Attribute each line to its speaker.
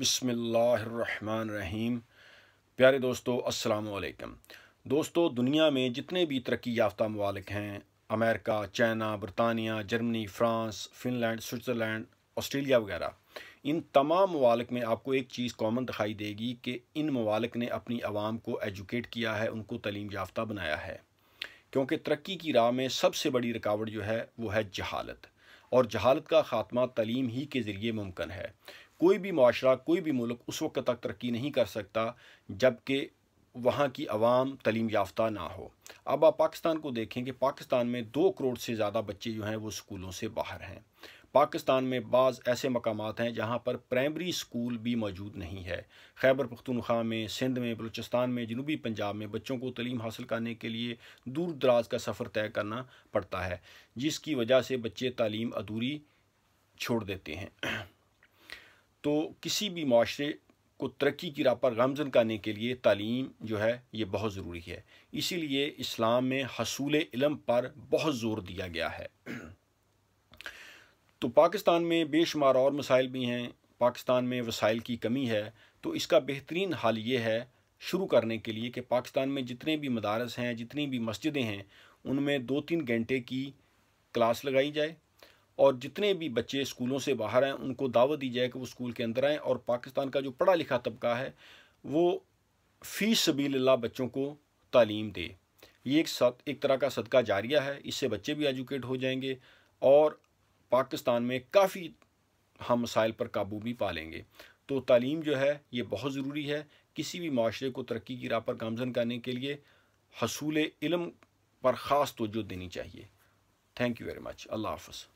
Speaker 1: बिस्मिल्लाहिर्रहमानिर्रहीम। प्यारे दोस्तों, अस्सलाम वालेकुम। दोस्तों, दुनिया में जितने भी तरक्की याफ्ता ममालिक हैं, अमेरिका, चाइना, बरतानिया, Germany, France, Finland, Switzerland, Australia वगैरह, इन तमाम ममालिक में आपको एक चीज़ कॉमन दिखाई देगी कि इन ममालिक ने अपनी आवाम को एजुकेट किया है, उनको तालीम याफ्ता बनाया है। क्योंकि तरक्की की राह में सबसे बड़ी रुकावट जो है वो है जहालत, और जहालत का ख़ात्मा तालीम ही के ज़रिए मुमकिन है। कोई भी माशरा, कोई भी मुल्क उस वक्त तक तरक्की नहीं कर सकता जबकि वहाँ की आवाम तालीम याफ्ता ना हो। अब आप पाकिस्तान को देखें कि पाकिस्तान में 2 करोड़ से ज़्यादा बच्चे जो हैं वो स्कूलों से बाहर हैं। पाकिस्तान में बाज़ ऐसे मकामात हैं जहाँ पर प्राइमरी स्कूल भी मौजूद नहीं है। खैबर पख्तूनख्वा में, सिंध में, बलूचिस्तान में, जनूबी पंजाब में बच्चों को तालीम हासिल करने के लिए दूर दराज का सफ़र तय करना पड़ता है, जिसकी वजह से बच्चे तालीम अधूरी छोड़ देते हैं। तो किसी भी माशरे को तरक्की की राह पर गामज़न करने के लिए तालीम जो है ये बहुत ज़रूरी है। इसीलिए इस्लाम में हसूल इल्म पर बहुत ज़ोर दिया गया है। तो पाकिस्तान में बेशुमार और मसाइल भी हैं। पाकिस्तान में वसाइल की कमी है, तो इसका बेहतरीन हल ये है शुरू करने के लिए कि पाकिस्तान में जितने भी मदारस हैं, जितनी भी मस्जिदें हैं, उनमें 2-3 घंटे की क्लास लगाई जाए, और जितने भी बच्चे स्कूलों से बाहर हैं उनको दावत दी जाए कि वो स्कूल के अंदर आएँ। और पाकिस्तान का जो पढ़ा लिखा तबका है वो फ़ी सबीलिल्लाह बच्चों को तालीम दे। ये एक तरह का सदका जारिया है। इससे बच्चे भी एजुकेट हो जाएंगे और पाकिस्तान में काफ़ी हम मसाइल पर काबू भी पा लेंगे। तो तालीम जो है ये बहुत ज़रूरी है। किसी भी माशरे को तरक्की की राह पर गामज़न करने के लिए हसूल इल्म पर ख़ास तवज्जो देनी चाहिए। Thank you very much. अल्लाह हाफ़िज़।